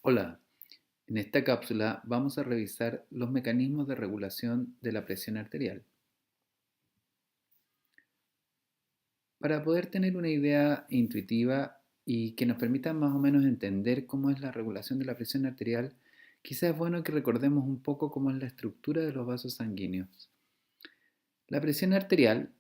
Hola, en esta cápsula vamos a revisar los mecanismos de regulación de la presión arterial. Para poder tener una idea intuitiva y que nos permita más o menos entender cómo es la regulación de la presión arterial, quizás es bueno que recordemos un poco cómo es la estructura de los vasos sanguíneos. La presión arterial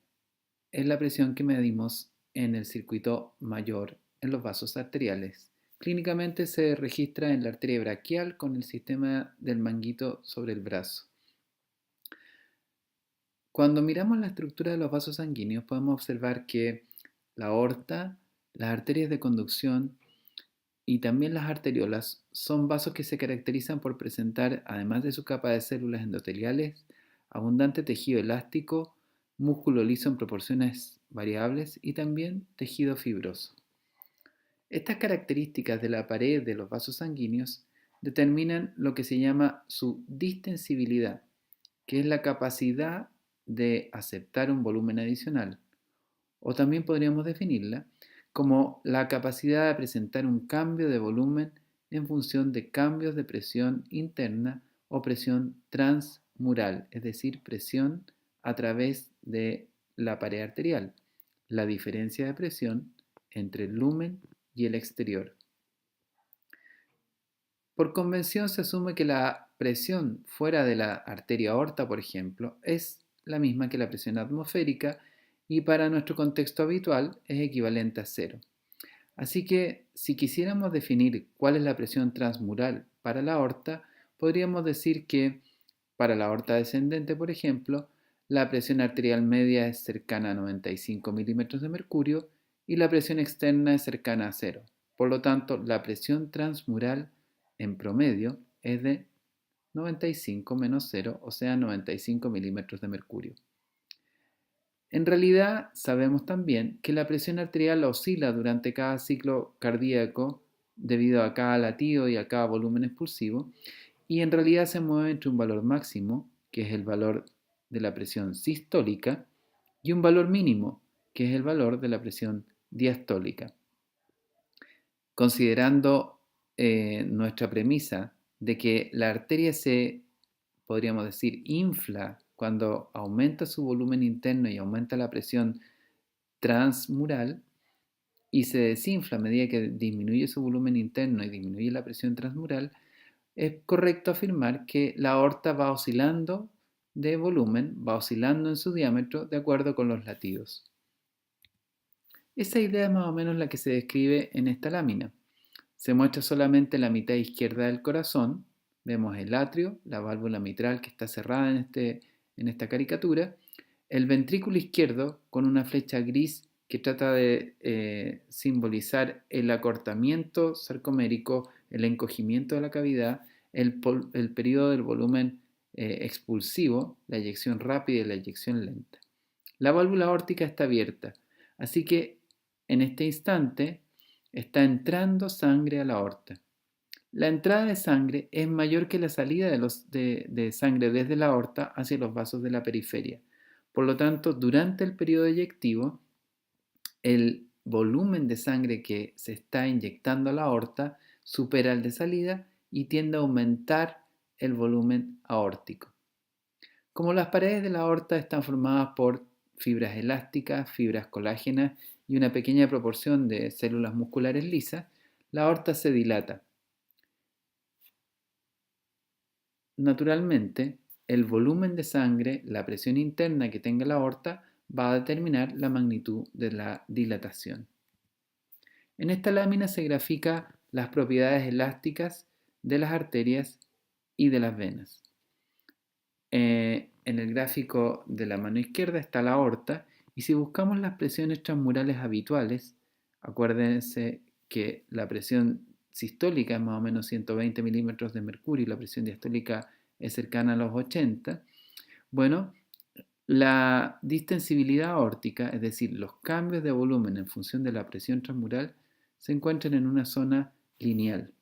es la presión que medimos en el circuito mayor en los vasos arteriales. Clínicamente se registra en la arteria braquial con el sistema del manguito sobre el brazo. Cuando miramos la estructura de los vasos sanguíneos podemos observar que la aorta, las arterias de conducción y también las arteriolas son vasos que se caracterizan por presentar, además de su capa de células endoteliales, abundante tejido elástico, músculo liso en proporciones variables y también tejido fibroso. Estas características de la pared de los vasos sanguíneos determinan lo que se llama su distensibilidad, que es la capacidad de aceptar un volumen adicional, o también podríamos definirla como la capacidad de presentar un cambio de volumen en función de cambios de presión interna o presión transmural, es decir, presión a través de la pared arterial, la diferencia de presión entre el lumen y el exterior. Por convención se asume que la presión fuera de la arteria aorta, por ejemplo, es la misma que la presión atmosférica y para nuestro contexto habitual es equivalente a cero. Así que si quisiéramos definir cuál es la presión transmural para la aorta, podríamos decir que para la aorta descendente, por ejemplo, la presión arterial media es cercana a 95 milímetros de mercurio y la presión externa es cercana a cero. Por lo tanto, la presión transmural en promedio es de 95 menos cero, o sea, 95 milímetros de mercurio. En realidad, sabemos también que la presión arterial oscila durante cada ciclo cardíaco debido a cada latido y a cada volumen expulsivo, y en realidad se mueve entre un valor máximo, que es el valor de la presión sistólica, y un valor mínimo, que es el valor de la presión diastólica. Considerando nuestra premisa de que la arteria se, podríamos decir, infla cuando aumenta su volumen interno y aumenta la presión transmural y se desinfla a medida que disminuye su volumen interno y disminuye la presión transmural, es correcto afirmar que la aorta va oscilando de volumen, va oscilando en su diámetro de acuerdo con los latidos. Esa idea es más o menos la que se describe en esta lámina. Se muestra solamente la mitad izquierda del corazón, vemos el atrio, la válvula mitral que está cerrada en esta caricatura, el ventrículo izquierdo con una flecha gris que trata de simbolizar el acortamiento sarcomérico, el encogimiento de la cavidad, el periodo del volumen expulsivo, la eyección rápida y la eyección lenta. La válvula aórtica está abierta, así que en este instante está entrando sangre a la aorta. La entrada de sangre es mayor que la salida de sangre desde la aorta hacia los vasos de la periferia. Por lo tanto, durante el periodo eyectivo, el volumen de sangre que se está inyectando a la aorta supera el de salida y tiende a aumentar el volumen aórtico. Como las paredes de la aorta están formadas por fibras elásticas, fibras colágenas y una pequeña proporción de células musculares lisas, la aorta se dilata. Naturalmente, el volumen de sangre, la presión interna que tenga la aorta, va a determinar la magnitud de la dilatación. En esta lámina se grafica las propiedades elásticas de las arterias y de las venas. En el gráfico de la mano izquierda está la aorta y si buscamos las presiones transmurales habituales, acuérdense que la presión sistólica es más o menos 120 milímetros de mercurio y la presión diastólica es cercana a los 80. Bueno, la distensibilidad aórtica, es decir, los cambios de volumen en función de la presión transmural, se encuentran en una zona lineal.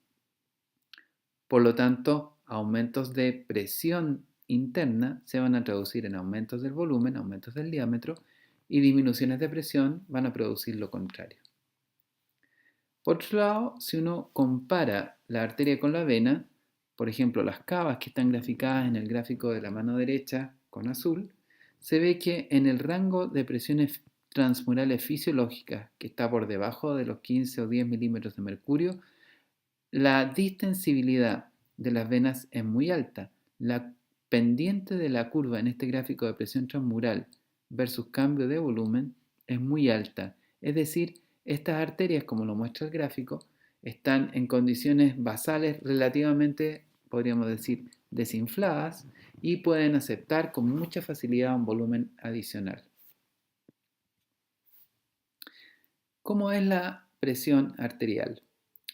Por lo tanto, aumentos de presión interna se van a traducir en aumentos del volumen, aumentos del diámetro, y disminuciones de presión van a producir lo contrario. Por otro lado, si uno compara la arteria con la vena, por ejemplo, las cavas que están graficadas en el gráfico de la mano derecha con azul, se ve que en el rango de presiones transmurales fisiológicas, que está por debajo de los 15 o 10 milímetros de mercurio, la distensibilidad de las venas es muy alta. La pendiente de la curva en este gráfico de presión transmural versus cambio de volumen es muy alta. Es decir, estas arterias, como lo muestra el gráfico, están en condiciones basales relativamente, podríamos decir, desinfladas y pueden aceptar con mucha facilidad un volumen adicional. ¿Cómo es la presión arterial?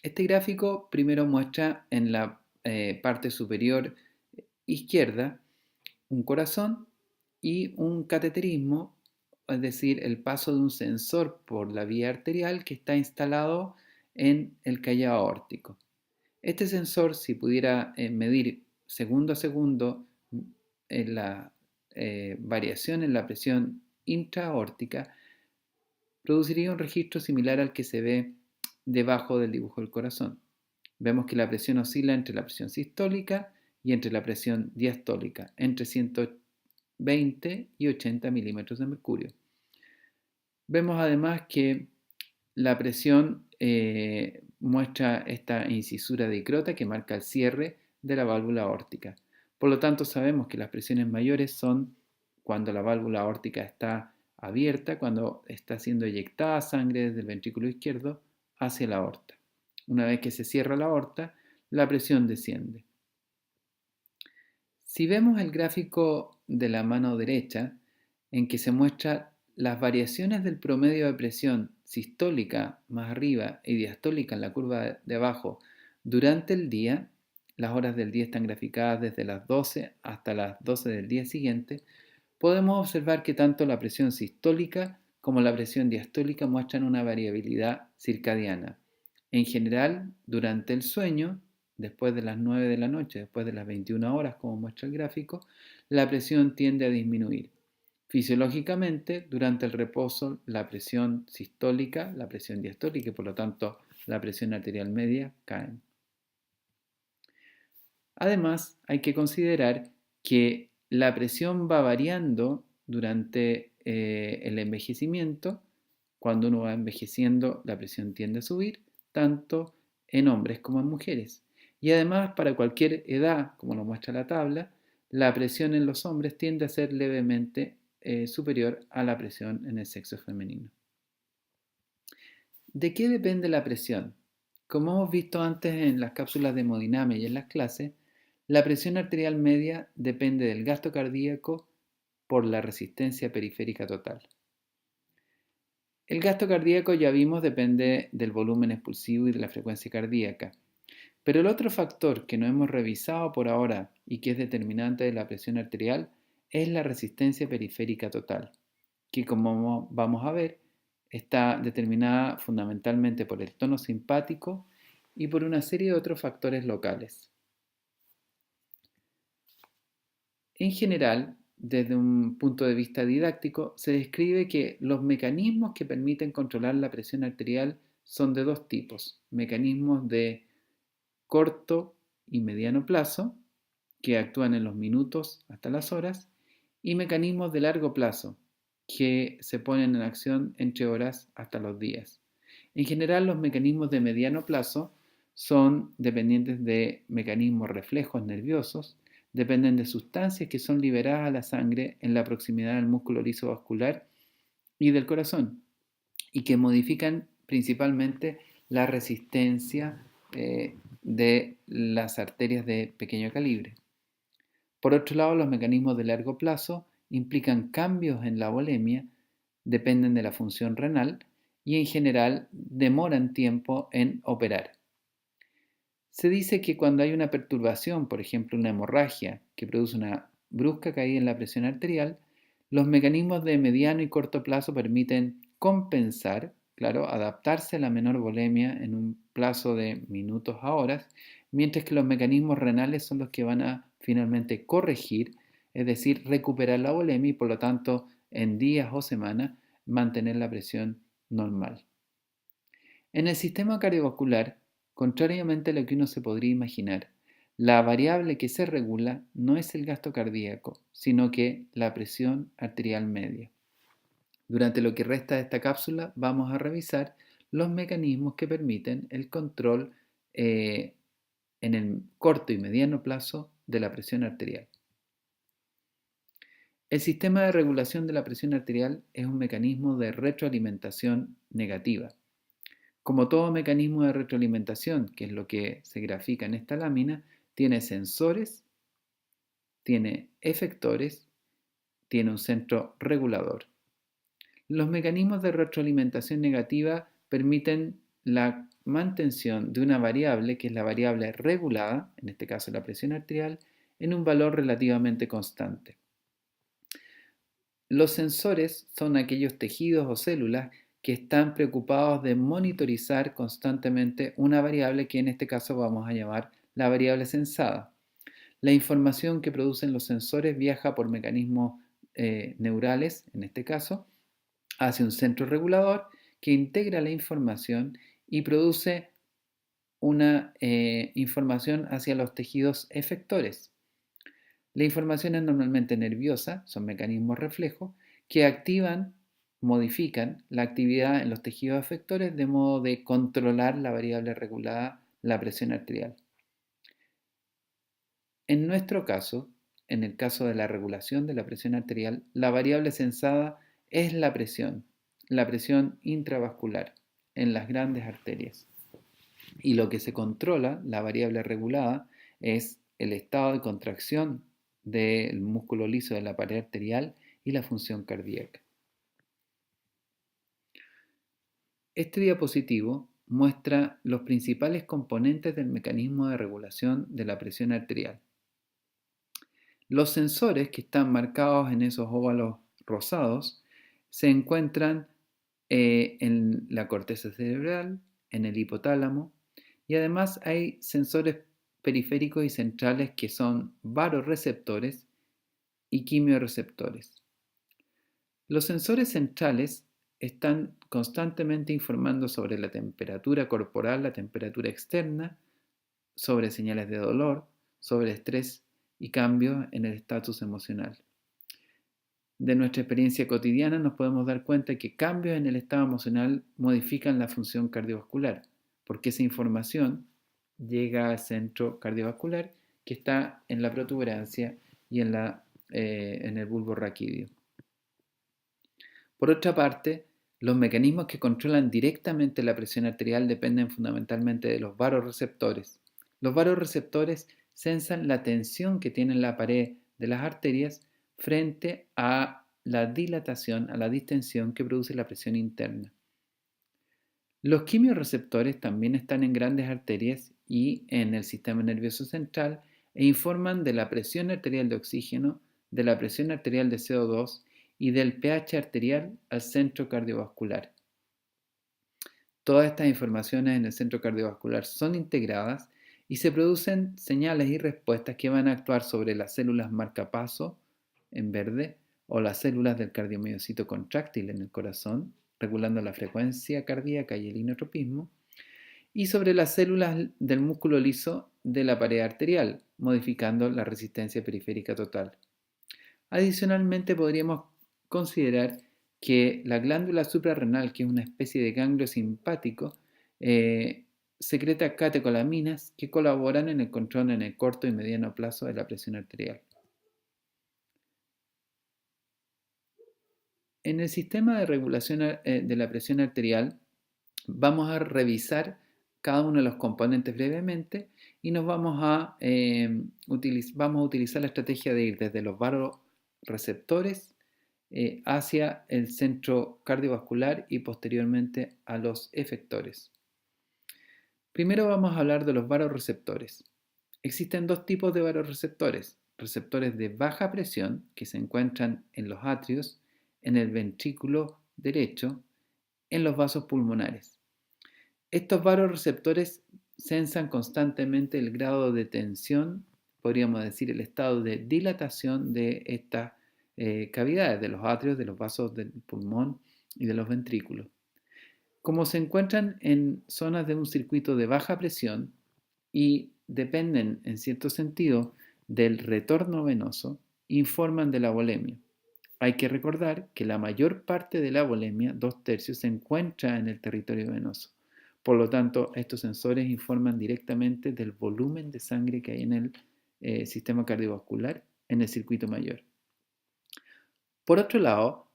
Este gráfico primero muestra en la parte superior izquierda un corazón y un cateterismo, es decir, el paso de un sensor por la vía arterial que está instalado en el callado aórtico. Este sensor, si pudiera medir segundo a segundo en la variación en la presión intraaórtica, produciría un registro similar al que se ve debajo del dibujo del corazón. Vemos que la presión oscila entre la presión sistólica y entre la presión diastólica, entre 120 y 80 milímetros de mercurio. Vemos además que la presión muestra esta incisura de Dicrota que marca el cierre de la válvula aórtica. Por lo tanto, sabemos que las presiones mayores son cuando la válvula aórtica está abierta, cuando está siendo eyectada sangre desde el ventrículo izquierdo hacia la aorta. Una vez que se cierra la aorta, la presión desciende. Si vemos el gráfico de la mano derecha, en que se muestra las variaciones del promedio de presión sistólica más arriba y diastólica en la curva de abajo durante el día, las horas del día están graficadas desde las 12 hasta las 12 del día siguiente, podemos observar que tanto la presión sistólica como la presión diastólica muestran una variabilidad circadiana. En general, durante el sueño, después de las 9 de la noche, después de las 21 horas, como muestra el gráfico, la presión tiende a disminuir. Fisiológicamente, durante el reposo, la presión sistólica, la presión diastólica y por lo tanto la presión arterial media caen. Además, hay que considerar que la presión va variando durante el envejecimiento. Cuando uno va envejeciendo, la presión tiende a subir, tanto en hombres como en mujeres. Y además, para cualquier edad, como lo muestra la tabla, la presión en los hombres tiende a ser levemente superior a la presión en el sexo femenino. ¿De qué depende la presión? Como hemos visto antes en las cápsulas de hemodinamia y en las clases, la presión arterial media depende del gasto cardíaco por la resistencia periférica total. El gasto cardíaco, ya vimos, depende del volumen expulsivo y de la frecuencia cardíaca. Pero el otro factor que no hemos revisado por ahora y que es determinante de la presión arterial es la resistencia periférica total, que como vamos a ver está determinada fundamentalmente por el tono simpático y por una serie de otros factores locales. En general, desde un punto de vista didáctico, se describe que los mecanismos que permiten controlar la presión arterial son de dos tipos: mecanismos de corto y mediano plazo, que actúan en los minutos hasta las horas, y mecanismos de largo plazo, que se ponen en acción entre horas hasta los días. En general, los mecanismos de mediano plazo son dependientes de mecanismos reflejos nerviosos, dependen de sustancias que son liberadas a la sangre en la proximidad del músculo liso vascular y del corazón, y que modifican principalmente la resistencia de las arterias de pequeño calibre. Por otro lado, los mecanismos de largo plazo implican cambios en la volemia, dependen de la función renal y en general demoran tiempo en operar. Se dice que cuando hay una perturbación, por ejemplo una hemorragia, que produce una brusca caída en la presión arterial, los mecanismos de mediano y corto plazo permiten compensar, claro, adaptarse a la menor volemia en un plazo de minutos a horas, mientras que los mecanismos renales son los que van a finalmente corregir, es decir, recuperar la volemia y por lo tanto en días o semanas mantener la presión normal. En el sistema cardiovascular, contrariamente a lo que uno se podría imaginar, la variable que se regula no es el gasto cardíaco, sino que la presión arterial media. Durante lo que resta de esta cápsula vamos a revisar los mecanismos que permiten el control en el corto y mediano plazo de la presión arterial. El sistema de regulación de la presión arterial es un mecanismo de retroalimentación negativa. Como todo mecanismo de retroalimentación, que es lo que se grafica en esta lámina, tiene sensores, tiene efectores, tiene un centro regulador. Los mecanismos de retroalimentación negativa permiten la mantención de una variable, que es la variable regulada, en este caso la presión arterial, en un valor relativamente constante. Los sensores son aquellos tejidos o células que están preocupados de monitorizar constantemente una variable que en este caso vamos a llamar la variable sensada. La información que producen los sensores viaja por mecanismos neurales, en este caso, hacia un centro regulador que integra la información y produce una información hacia los tejidos efectores. La información es normalmente nerviosa, son mecanismos reflejos que activan, modifican la actividad en los tejidos efectores de modo de controlar la variable regulada, la presión arterial. En nuestro caso, en el caso de la regulación de la presión arterial, la variable sensada es la presión intravascular en las grandes arterias. Y lo que se controla, la variable regulada, es el estado de contracción del músculo liso de la pared arterial y la función cardíaca. Este diapositivo muestra los principales componentes del mecanismo de regulación de la presión arterial. Los sensores que están marcados en esos óvalos rosados se encuentran en la corteza cerebral, en el hipotálamo, y además hay sensores periféricos y centrales que son varoreceptores y quimiorreceptores. Los sensores centrales están constantemente informando sobre la temperatura corporal, la temperatura externa, sobre señales de dolor, sobre estrés y cambios en el estatus emocional. De nuestra experiencia cotidiana nos podemos dar cuenta que cambios en el estado emocional modifican la función cardiovascular, porque esa información llega al centro cardiovascular que está en la protuberancia y en el bulbo raquídeo. Por otra parte, los mecanismos que controlan directamente la presión arterial dependen fundamentalmente de los varoreceptores. Los varoreceptores sensan la tensión que tiene la pared de las arterias frente a la dilatación, a la distensión que produce la presión interna. Los quimiorreceptores también están en grandes arterias y en el sistema nervioso central e informan de la presión arterial de oxígeno, de la presión arterial de CO2 y del pH arterial al centro cardiovascular. Todas estas informaciones en el centro cardiovascular son integradas y se producen señales y respuestas que van a actuar sobre las células marcapaso en verde o las células del cardiomiocito contráctil en el corazón, regulando la frecuencia cardíaca y el inotropismo, y sobre las células del músculo liso de la pared arterial, modificando la resistencia periférica total. Adicionalmente, podríamos considerar que la glándula suprarrenal, que es una especie de ganglio simpático, secreta catecolaminas que colaboran en el control en el corto y mediano plazo de la presión arterial. En el sistema de regulación de la presión arterial vamos a revisar cada uno de los componentes brevemente y vamos a utilizar la estrategia de ir desde los varoreceptores hacia el centro cardiovascular y posteriormente a los efectores. Primero vamos a hablar de los varoreceptores. Existen dos tipos de varoreceptores: receptores de baja presión, que se encuentran en los atrios, en el ventrículo derecho, en los vasos pulmonares. Estos varoreceptores sensan constantemente el grado de tensión, podríamos decir el estado de dilatación de estas cavidades, de los atrios, de los vasos del pulmón y de los ventrículos. Como se encuentran en zonas de un circuito de baja presión y dependen en cierto sentido del retorno venoso, informan de la volemia. Hay que recordar que la mayor parte de la volemia, 2/3, se encuentra en el territorio venoso. Por lo tanto, estos sensores informan directamente del volumen de sangre que hay en el sistema cardiovascular en el circuito mayor. Por otro lado,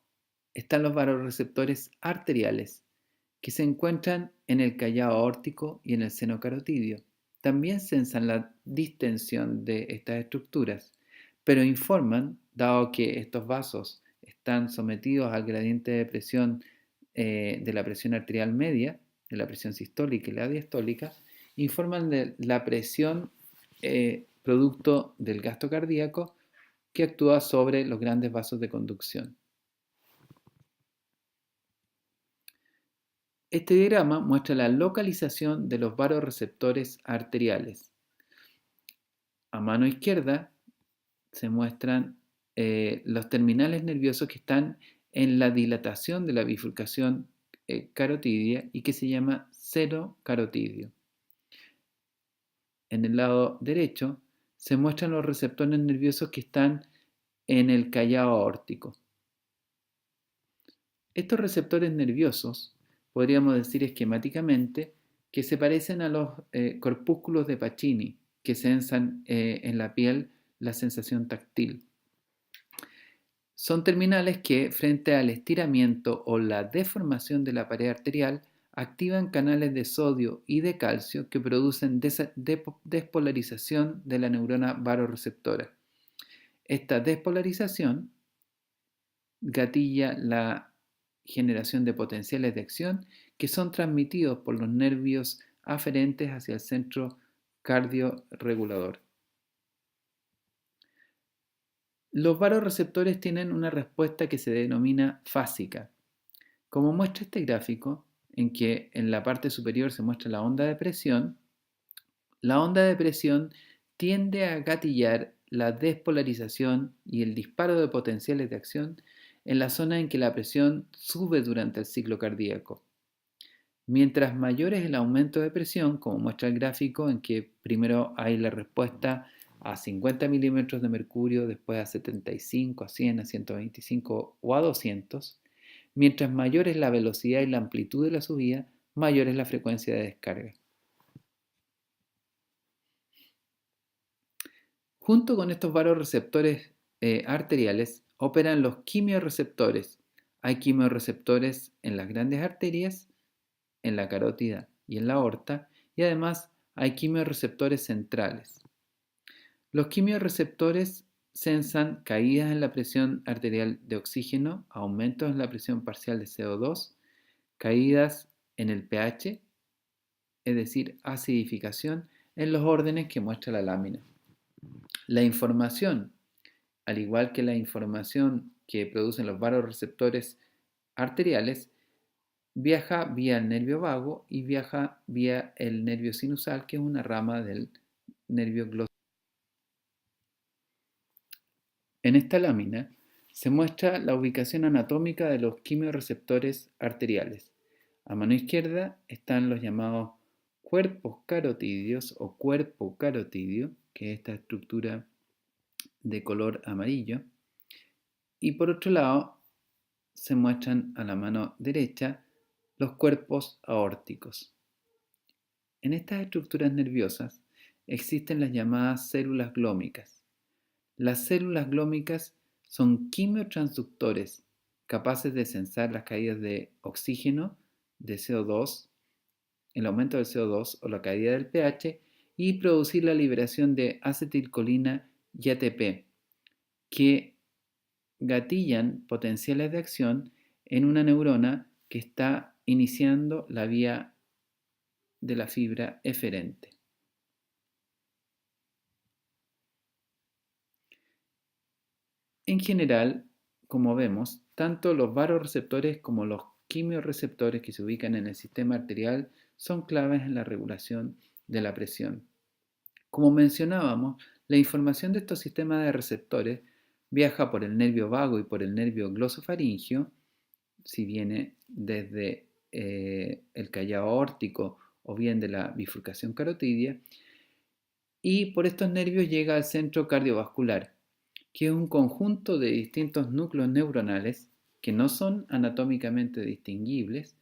están los vasoreceptores arteriales, que se encuentran en el callado aórtico y en el seno carotidio. También sensan la distensión de estas estructuras, pero informan, dado que estos vasos están sometidos al gradiente de presión de la presión arterial media, de la presión sistólica y la diastólica, informan de la presión producto del gasto cardíaco que actúa sobre los grandes vasos de conducción. Este diagrama muestra la localización de los vasoreceptores arteriales. A mano izquierda se muestran los terminales nerviosos que están en la dilatación de la bifurcación carotidia y que se llama seno carotidio. En el lado derecho se muestran los receptores nerviosos que están en el callado aórtico. Estos receptores nerviosos, podríamos decir esquemáticamente, que se parecen a los corpúsculos de Pacini, que sensan en la piel la sensación táctil. Son terminales que, frente al estiramiento o la deformación de la pared arterial, activan canales de sodio y de calcio que producen despolarización de la neurona vasoreceptora. Esta despolarización gatilla la generación de potenciales de acción que son transmitidos por los nervios aferentes hacia el centro cardiorregulador. Los vasoreceptores tienen una respuesta que se denomina fásica. Como muestra este gráfico, en que en la parte superior se muestra la onda de presión, la onda de presión tiende a gatillar la despolarización y el disparo de potenciales de acción en la zona en que la presión sube durante el ciclo cardíaco. Mientras mayor es el aumento de presión, como muestra el gráfico en que primero hay la respuesta a 50 milímetros de mercurio, después a 75, a 100, a 125 o a 200, mientras mayor es la velocidad y la amplitud de la subida, mayor es la frecuencia de descarga. Junto con estos vasoreceptores arteriales operan los quimiorreceptores. Hay quimiorreceptores en las grandes arterias, en la carótida y en la aorta, y además hay quimiorreceptores centrales. Los quimiorreceptores sensan caídas en la presión arterial de oxígeno, aumentos en la presión parcial de CO2, caídas en el pH, es decir, acidificación, en los órdenes que muestra la lámina. La información, al igual que la información que producen los vasoreceptores arteriales, viaja vía el nervio vago y viaja vía el nervio sinusal, que es una rama del nervio glosal. En esta lámina se muestra la ubicación anatómica de los quimiorreceptores arteriales. A mano izquierda están los llamados cuerpos carotidios o cuerpo carotidio, que es esta estructura de color amarillo, y por otro lado se muestran a la mano derecha los cuerpos aórticos. En estas estructuras nerviosas existen las llamadas células glómicas. Las células glómicas son quimiotransductores capaces de sensar las caídas de oxígeno, de CO2, el aumento del CO2 o la caída del pH y producir la liberación de acetilcolina y ATP, que gatillan potenciales de acción en una neurona que está iniciando la vía de la fibra eferente. En general, como vemos, tanto los vasoreceptores como los quimiorreceptores que se ubican en el sistema arterial son claves en la regulación de la presión. Como mencionábamos, la información de estos sistemas de receptores viaja por el nervio vago y por el nervio glosofaringio, si viene desde el callado aórtico o bien de la bifurcación carotidia, y por estos nervios llega al centro cardiovascular, que es un conjunto de distintos núcleos neuronales que no son anatómicamente distinguibles,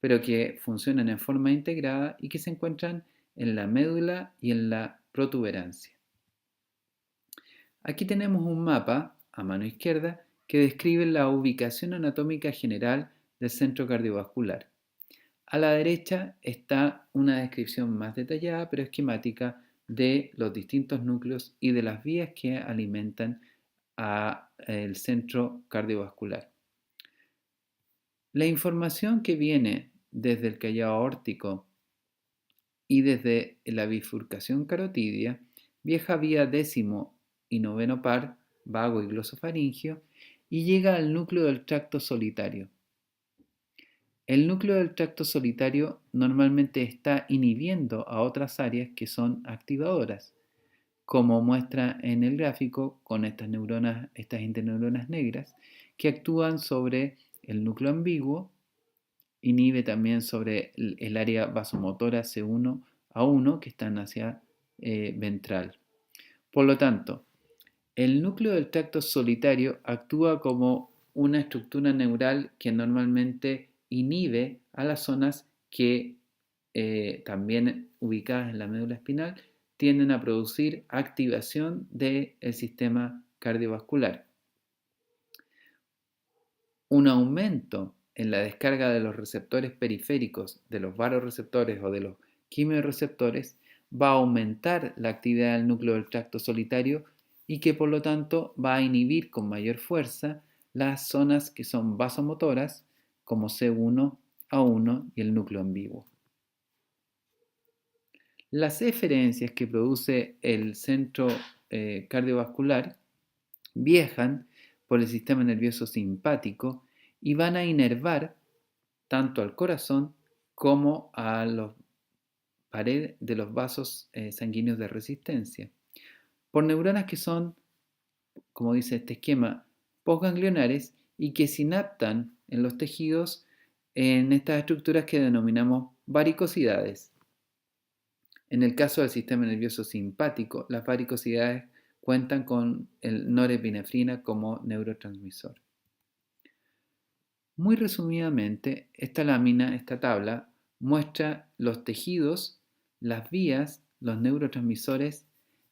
pero que funcionan en forma integrada y que se encuentran en la médula y en la protuberancia. Aquí tenemos un mapa a mano izquierda que describe la ubicación anatómica general del centro cardiovascular. A la derecha está una descripción más detallada pero esquemática de los distintos núcleos y de las vías que alimentan al centro cardiovascular. La información que viene desde el callado aórtico y desde la bifurcación carotidia viaja vía décimo y noveno par, vago y glosofaringio, y llega al núcleo del tracto solitario. El núcleo del tracto solitario normalmente está inhibiendo a otras áreas que son activadoras, como muestra en el gráfico con estas neuronas, estas interneuronas negras, que actúan sobre el núcleo ambiguo, inhibe también sobre el área vasomotora C1 a1 que están hacia ventral. Por lo tanto, el núcleo del tracto solitario actúa como una estructura neural que normalmente inhibe a las zonas que, también ubicadas en la médula espinal, tienden a producir activación del sistema cardiovascular. Un aumento en la descarga de los receptores periféricos, de los varoreceptores o de los quimiorreceptores, va a aumentar la actividad del núcleo del tracto solitario y que por lo tanto va a inhibir con mayor fuerza las zonas que son vasomotoras, como C1 a1 y el núcleo ambiguo. Las eferencias que produce el centro cardiovascular viajan por el sistema nervioso simpático y van a inervar tanto al corazón como a la pared de los vasos sanguíneos de resistencia, por neuronas que son, como dice este esquema, postganglionares y que sinaptan en los tejidos en estas estructuras que denominamos varicosidades. En el caso del sistema nervioso simpático, las varicosidades cuentan con el norepinefrina como neurotransmisor. Muy resumidamente, esta tabla, muestra los tejidos, las vías, los neurotransmisores,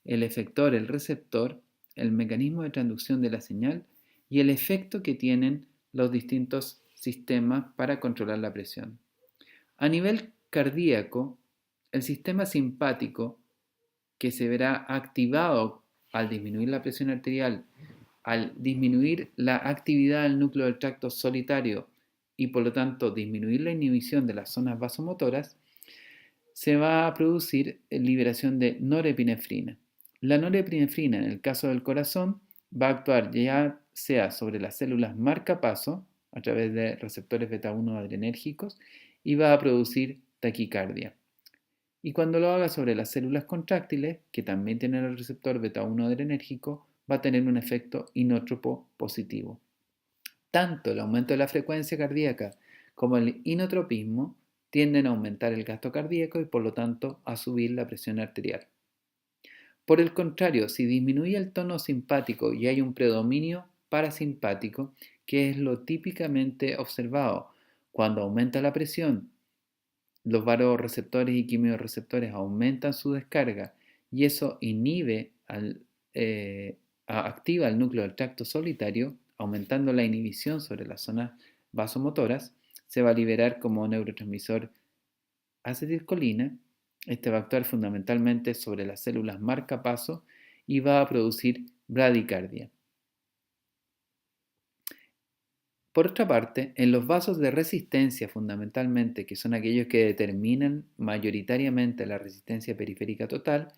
el efector, el receptor, el mecanismo de transducción de la señal y el efecto que tienen los distintos sistemas para controlar la presión. A nivel cardíaco, el sistema simpático, que se verá activado al disminuir la presión arterial, al disminuir la actividad del núcleo del tracto solitario y por lo tanto disminuir la inhibición de las zonas vasomotoras, se va a producir liberación de norepinefrina. La norepinefrina, en el caso del corazón, va a actuar ya sea sobre las células marcapaso a través de receptores beta-1 adrenérgicos y va a producir taquicardia. Y cuando lo haga sobre las células contráctiles, que también tienen el receptor beta-1 adrenérgico, va a tener un efecto inótropo positivo. Tanto el aumento de la frecuencia cardíaca como el inotropismo tienden a aumentar el gasto cardíaco y por lo tanto a subir la presión arterial. Por el contrario, si disminuye el tono simpático y hay un predominio parasimpático, que es lo típicamente observado cuando aumenta la presión, los varoreceptores y quimiorreceptores aumentan su descarga y eso activa el núcleo del tracto solitario, aumentando la inhibición sobre las zonas vasomotoras, se va a liberar como neurotransmisor acetilcolina. Este va a actuar fundamentalmente sobre las células marcapaso y va a producir bradicardia. Por otra parte, en los vasos de resistencia fundamentalmente, que son aquellos que determinan mayoritariamente la resistencia periférica total,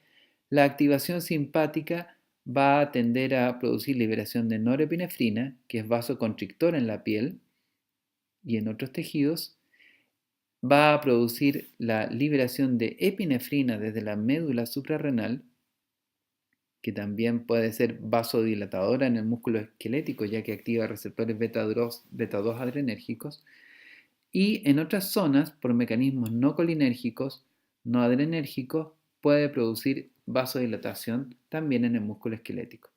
la activación simpática va a tender a producir liberación de norepinefrina, que es vasoconstrictor en la piel y en otros tejidos, va a producir la liberación de epinefrina desde la médula suprarrenal, que también puede ser vasodilatadora en el músculo esquelético, ya que activa receptores beta 2 adrenérgicos, Y en otras zonas, por mecanismos no colinérgicos, no adrenérgicos, puede producir vasodilatación también en el músculo esquelético.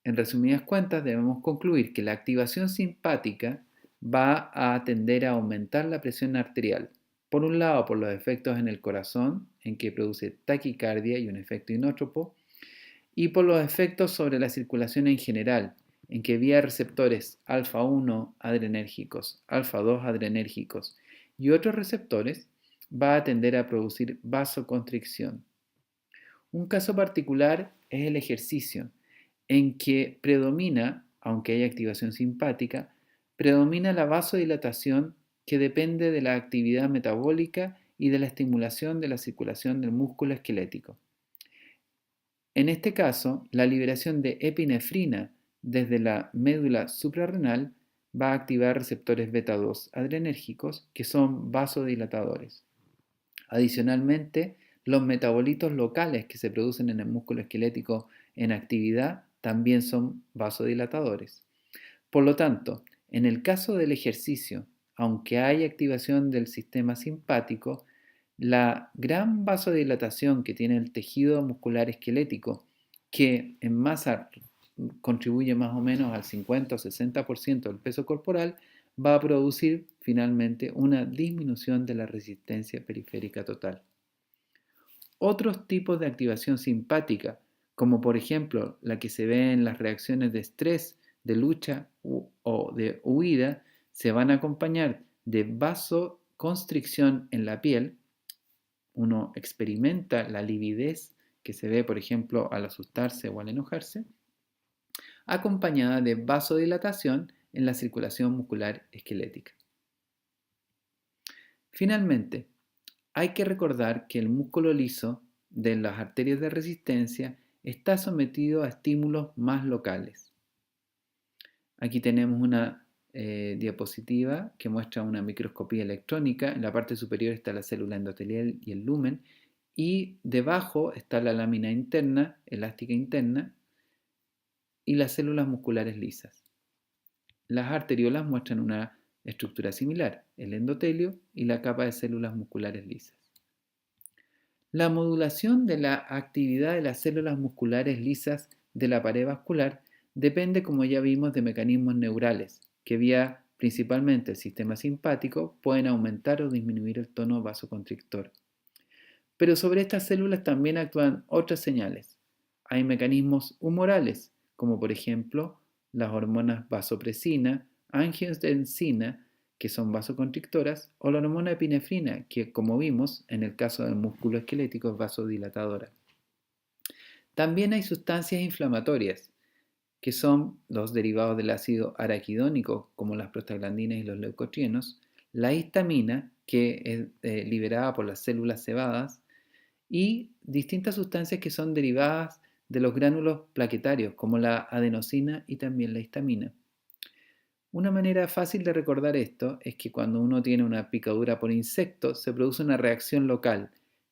En resumidas cuentas, debemos concluir que la activación simpática va a tender a aumentar la presión arterial. Por un lado, por los efectos en el corazón, en que produce taquicardia y un efecto inótropo, y por los efectos sobre la circulación en general, en que vía receptores alfa 1 adrenérgicos, alfa 2 adrenérgicos y otros receptores, va a tender a producir vasoconstricción. Un caso particular es el ejercicio, en que predomina, aunque hay activación simpática, predomina la vasodilatación que depende de la actividad metabólica y de la estimulación de la circulación del músculo esquelético. En este caso, la liberación de epinefrina desde la médula suprarrenal va a activar receptores beta 2 adrenérgicos que son vasodilatadores. Adicionalmente, los metabolitos locales que se producen en el músculo esquelético en actividad también son vasodilatadores. Por lo tanto, en el caso del ejercicio, aunque hay activación del sistema simpático, la gran vasodilatación que tiene el tejido muscular esquelético, que en masa contribuye más o menos al 50 o 60% del peso corporal, va a producir finalmente una disminución de la resistencia periférica total. Otros tipos de activación simpática, como por ejemplo la que se ve en las reacciones de estrés, de lucha o de huida, se van a acompañar de vasoconstricción en la piel. Uno experimenta la lividez que se ve, por ejemplo, al asustarse o al enojarse, acompañada de vasodilatación en la circulación muscular esquelética. Finalmente, hay que recordar que el músculo liso de las arterias de resistencia está sometido a estímulos más locales. Aquí tenemos una diapositiva que muestra una microscopía electrónica. En la parte superior está la célula endotelial y el lumen, y debajo está la lámina interna, elástica interna, y las células musculares lisas. Las arteriolas muestran una estructura similar, el endotelio y la capa de células musculares lisas. La modulación de la actividad de las células musculares lisas de la pared vascular depende, como ya vimos, de mecanismos neurales, que vía principalmente el sistema simpático pueden aumentar o disminuir el tono vasoconstrictor. Pero sobre estas células también actúan otras señales. Hay mecanismos humorales, como por ejemplo las hormonas vasopresina, angiotensina, que son vasoconstrictoras, o la hormona epinefrina, que como vimos en el caso del músculo esquelético es vasodilatadora. También hay sustancias inflamatorias, que son los derivados del ácido araquidónico, como las prostaglandinas y los leucotrienos, la histamina, que es liberada por las células cebadas, y distintas sustancias que son derivadas de los gránulos plaquetarios, como la adenosina y también la histamina. Una manera fácil de recordar esto es que cuando uno tiene una picadura por insecto, se produce una reacción local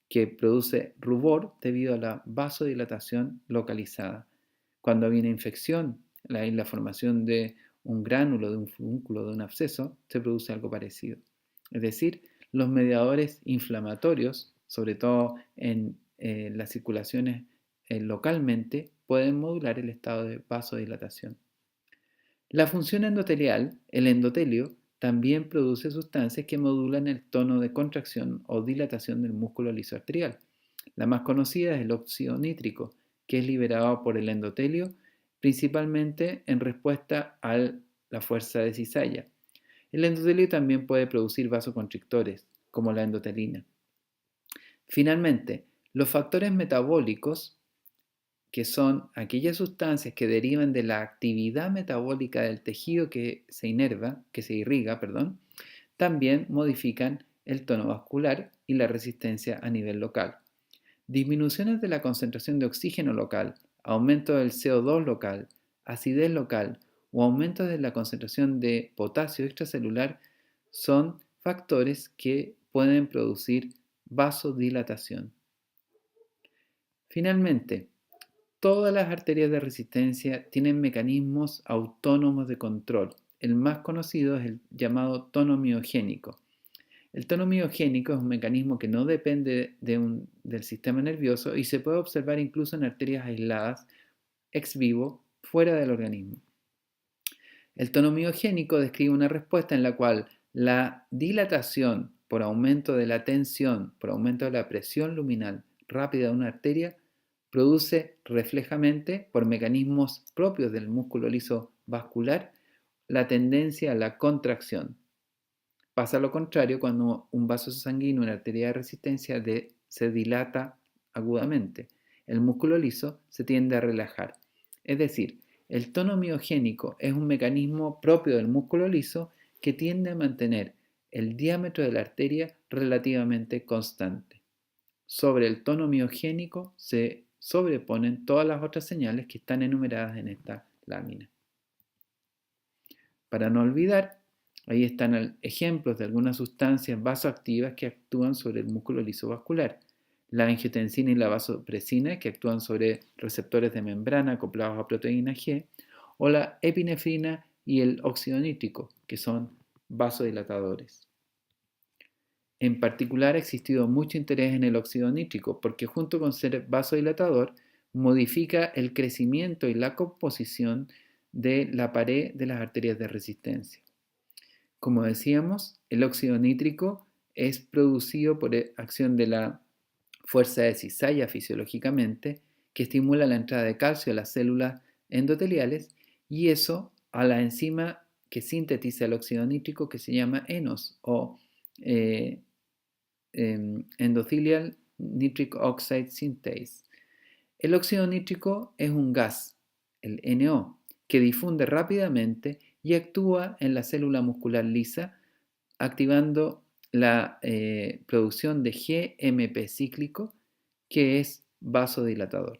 que produce rubor debido a la vasodilatación localizada. Cuando hay una infección, la formación de un gránulo, de un furúnculo, de un absceso, se produce algo parecido. Es decir, los mediadores inflamatorios, sobre todo en las circulaciones localmente, pueden modular el estado de vasodilatación. La función endotelial, el endotelio, también produce sustancias que modulan el tono de contracción o dilatación del músculo liso arterial. La más conocida es el óxido nítrico, que es liberado por el endotelio principalmente en respuesta a la fuerza de cizalla. El endotelio también puede producir vasoconstrictores, como la endotelina. Finalmente, los factores metabólicos, que son aquellas sustancias que derivan de la actividad metabólica del tejido que se irriga, también modifican el tono vascular y la resistencia a nivel local. Disminuciones de la concentración de oxígeno local, aumento del CO2 local, acidez local o aumentos de la concentración de potasio extracelular son factores que pueden producir vasodilatación. Finalmente, todas las arterias de resistencia tienen mecanismos autónomos de control, el más conocido es el llamado tono miogénico. El tono miogénico es un mecanismo que no depende del sistema nervioso y se puede observar incluso en arterias aisladas ex vivo fuera del organismo. El tono miogénico describe una respuesta en la cual la dilatación por aumento de la tensión, por aumento de la presión luminal rápida de una arteria, produce reflejamente, por mecanismos propios del músculo liso vascular, la tendencia a la contracción. Pasa lo contrario cuando un vaso sanguíneo, una arteria de resistencia, se dilata agudamente. El músculo liso se tiende a relajar. Es decir, el tono miogénico es un mecanismo propio del músculo liso que tiende a mantener el diámetro de la arteria relativamente constante. Sobre el tono miogénico se sobreponen todas las otras señales que están enumeradas en esta lámina. Para no olvidar, ahí están ejemplos de algunas sustancias vasoactivas que actúan sobre el músculo liso vascular. La angiotensina y la vasopresina, que actúan sobre receptores de membrana acoplados a proteína G, o la epinefrina y el óxido nítrico, que son vasodilatadores. En particular, ha existido mucho interés en el óxido nítrico porque junto con ser vasodilatador, modifica el crecimiento y la composición de la pared de las arterias de resistencia. Como decíamos, el óxido nítrico es producido por acción de la fuerza de cizalla fisiológicamente, que estimula la entrada de calcio a las células endoteliales y eso a la enzima que sintetiza el óxido nítrico que se llama ENOS o Endothelial Nitric Oxide Synthase. El óxido nítrico es un gas, el NO, que difunde rápidamente y actúa en la célula muscular lisa, activando la producción de GMP cíclico, que es vasodilatador.